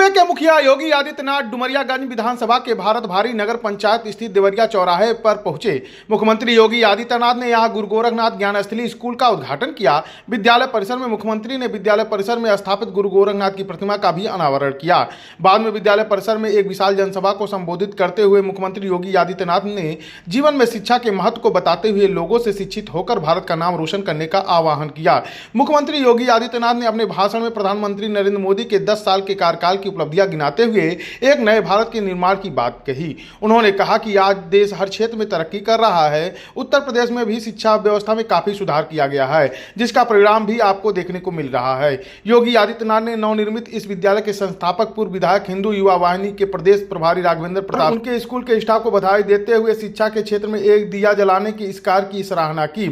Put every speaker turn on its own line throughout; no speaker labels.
सूबे के मुखिया योगी आदित्यनाथ डुमरियागंज विधानसभा के भारत भारी नगर पंचायत स्थित देवरिया चौराहे पर पहुंचे। मुख्यमंत्री योगी आदित्यनाथ ने यहां गुरु गोरखनाथ ज्ञानस्थली स्कूल का उद्घाटन किया। विद्यालय परिसर में मुख्यमंत्री ने विद्यालय परिसर में स्थापित गुरु गोरखनाथ की प्रतिमा का भी अनावरण किया। बाद में विद्यालय परिसर में एक विशाल जनसभा को संबोधित करते हुए मुख्यमंत्री योगी आदित्यनाथ ने जीवन में शिक्षा के महत्व को बताते हुए लोगों से शिक्षित होकर भारत का नाम रोशन करने का आह्वान किया। मुख्यमंत्री योगी आदित्यनाथ ने अपने भाषण में प्रधानमंत्री नरेंद्र मोदी के 10 साल के कार्यकाल की उपलब्धियां गिनाते हुए एक नए भारत के निर्माण की बात कही। उन्होंने कहा कि आज देश हर क्षेत्र में तरक्की कर रहा है। उत्तर प्रदेश में भी शिक्षा व्यवस्था में काफी सुधार किया गया है, जिसका परिणाम भी आपको देखने को मिल रहा है। योगी आदित्यनाथ ने नवनिर्मित इस विद्यालय के संस्थापक पूर्व विधायक हिंदू युवा वाहिनी के प्रदेश प्रभारी राघवेंद्र प्रताप उनके स्कूल के स्टाफ को बधाई देते हुए शिक्षा के क्षेत्र में एक दिया जलाने की इस कार्य की सराहना की।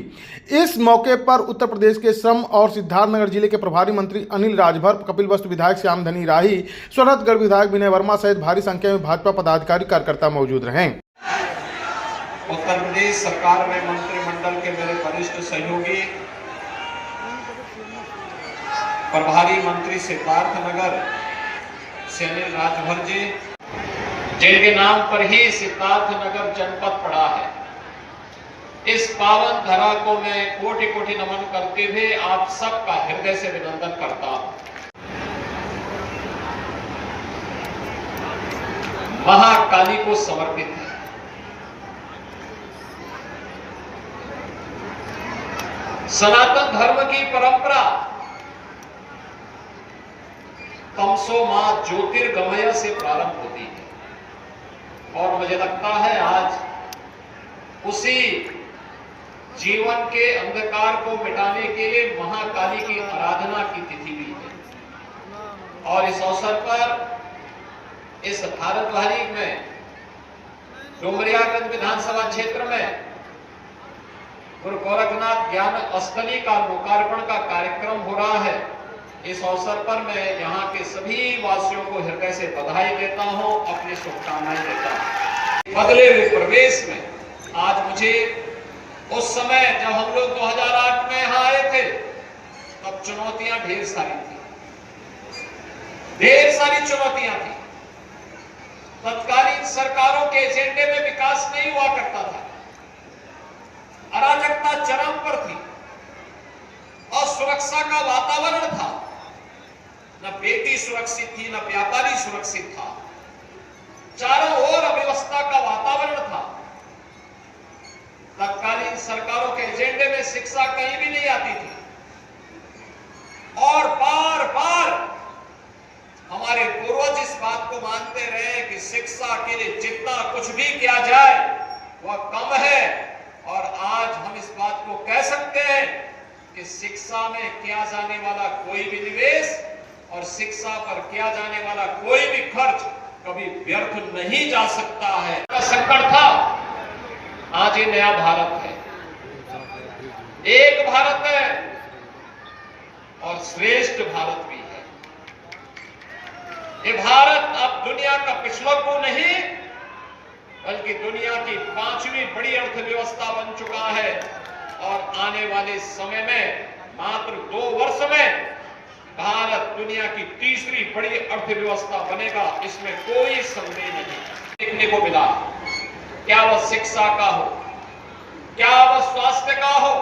इस मौके पर उत्तर प्रदेश के श्रम और सिद्धार्थनगर जिले के प्रभारी मंत्री अनिल राजभर, कपिलवस्तु विधायक श्यामधनी राही, सोनभद्र विधायक विनय वर्मा सहित भारी संख्या में भाजपा पदाधिकारी कार्यकर्ता मौजूद रहे।
उत्तर प्रदेश सरकार में मंत्रिमंडल के मेरे वरिष्ठ सहयोगी प्रभारी मंत्री सिद्धार्थनगर से अनिल राजभर जी, जिनके नाम पर ही सिद्धार्थनगर जनपद पड़ा है, इस पावन धरा को मैं कोटि कोटि नमन करते हुए आप सबका हृदय से अभिनंदन करता हूं। महाकाली को समर्पित है। सनातन धर्म की परंपरा तमसो मां ज्योतिर्गमय से प्रारंभ होती है और मुझे लगता है आज उसी जीवन के अंधकार को मिटाने के लिए महाकाली की आराधना की तिथि भी है। और इस अवसर पर इस भारत भारी में डुमरियागंज विधानसभा क्षेत्र में गुरु गोरखनाथ ज्ञान स्थली का लोकार्पण का कार्यक्रम हो रहा है। इस अवसर पर मैं यहाँ के सभी वासियों को हृदय से बधाई देता हूँ, अपनी शुभकामनाएं देता हूँ। बदले हुए प्रवेश में आज मुझे उस समय जब हम लोग 2008 में यहाँ आए थे, तब चुनौतियां ढेर सारी थी, ढेर सारी चुनौतियां थी। तत्कालीन सरकारों के एजेंडे में विकास नहीं हुआ करता था, अराजकता चरम पर थी और सुरक्षा का वातावरण था। न बेटी सुरक्षित थी, न व्यापारी सुरक्षित था, चारों ओर अव्यवस्था का वातावरण था। तत्कालीन सरकारों के एजेंडे में शिक्षा कहीं भी नहीं आती थी और बार बार हमारे पूर्वज इस बात को मानते रहे कि शिक्षा के लिए जितना कुछ भी किया जाए वह कम है। और आज हम इस बात को कह सकते हैं कि शिक्षा में किया जाने वाला कोई भी निवेश और शिक्षा पर किया जाने वाला कोई भी खर्च कभी व्यर्थ नहीं जा सकता है। संकट था, आज ये नया भारत है, एक भारत है और श्रेष्ठ भारत भी है। ये भारत अब दुनिया का पिछड़ों नहीं बल्कि दुनिया की 5वीं बड़ी अर्थव्यवस्था बन चुका है और आने वाले समय में मात्र 2 वर्ष में भारत दुनिया की 3री बड़ी अर्थव्यवस्था बनेगा, इसमें कोई संदेह नहीं। देखने को मिला, क्या वह शिक्षा का हो, क्या वह स्वास्थ्य का हो,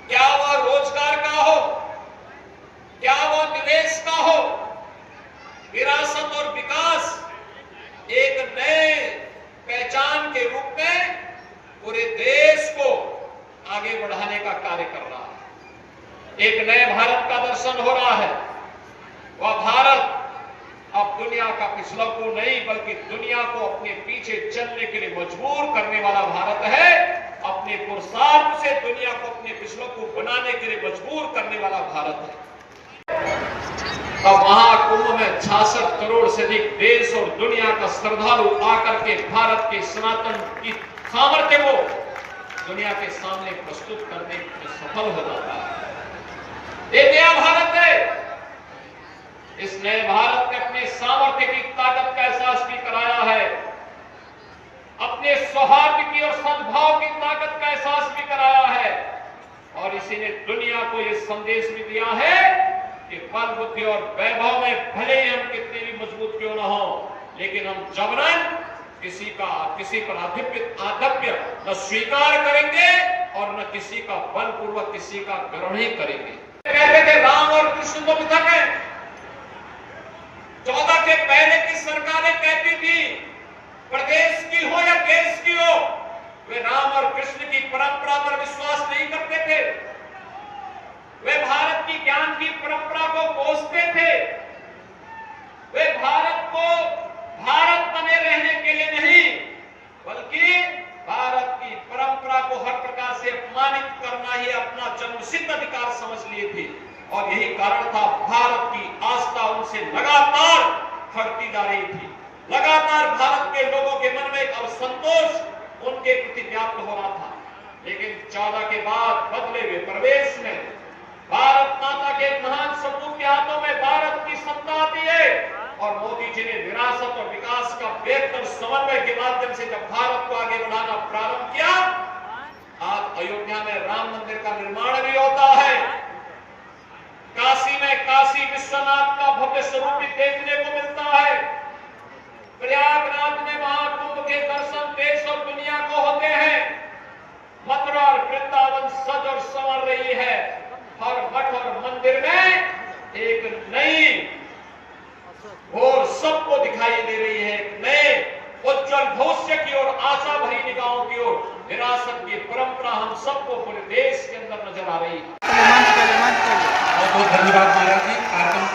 क्या वह रोजगार का हो, क्या वह निवेश का हो, विरासत और विकास एक नए पहचान के रूप में पूरे देश को आगे बढ़ाने का कार्य कर रहा है। एक नए भारत का दर्शन हो रहा है। वह भारत अब दुनिया का पिछड़ा को नहीं बल्कि दुनिया को अपने पीछे चलने के लिए मजबूर करने वाला भारत है। अपने पुरुषार्थ से दुनिया को अपने पिछड़ों को बनाने के लिए मजबूर करने वाला भारत है। अब महाकुंभ में 66 करोड़ से अधिक देश और दुनिया का श्रद्धालु आकर के भारत के सनातन की सामर्थ्य को दुनिया के सामने प्रस्तुत करने में सफल हो जाता है। ये नया भारत है। इस नए भारत ने अपने सामर्थ्य की ताकत का एहसास भी कराया है, अपने सौहार्द की और सद्भाव की ताकत का एहसास भी कराया है और इसी ने दुनिया को यह संदेश भी दिया है कि बल, बुद्धि और वैभव में भले ही हम लेकिन हम जबरन किसी पर आधिपत्य न स्वीकार करेंगे और न किसी का बलपूर्वक किसी का ग्रहण ही करेंगे। कहते थे राम और कृष्ण तो पृथक है। 14 के पहले की सरकारें कहती थी प्रदेश की हो या देश की हो, वे राम और कृष्ण की परंपरा पर विश्वास नहीं करते थे। वे भारत की ज्ञान की परंपरा को कोसते थे। वे भारत को भारत बने रहने के लिए नहीं, बल्कि भारत की परंपरा को हर प्रकार से अपमानित करना ही अपना जन्मसिद्ध अधिकार समझ लिए थे। और यही कारण था भारत की आस्था उनसे लगातार हटती जा रही थी। लगातार भारत के लोगों के मन में एक असंतोष उनके प्रति व्याप्त हो रहा था। लेकिन 14 के बाद बदले हुए प्रवेश में भारत माता के महान सपूत के हाथों में भारत की सत्ता आती है और मोदी जी ने विरासत और विकास का बेहतर समन्वय के माध्यम से जब भारत को आगे बढ़ाना प्रारंभ किया, आज अयोध्या में राम मंदिर का निर्माण भी होता है। काशी में काशी विश्वनाथ का भव्य स्वरूप भी देखने को मिलता है। प्रयागराज में महाकुंभ के दर्शन देश और दुनिया को होते हैं। मथुरा और वृंदावन सज और संवर रही है। हर मठ और मंदिर में एक नई और सबको दिखाई दे रही है, एक नए उज्जवल भविष्य की ओर, आशा भरी निगाहों की ओर विरासत की परंपरा हम सबको पूरे देश के अंदर नजर आ रही है।
बहुत बहुत धन्यवाद महाराज जी।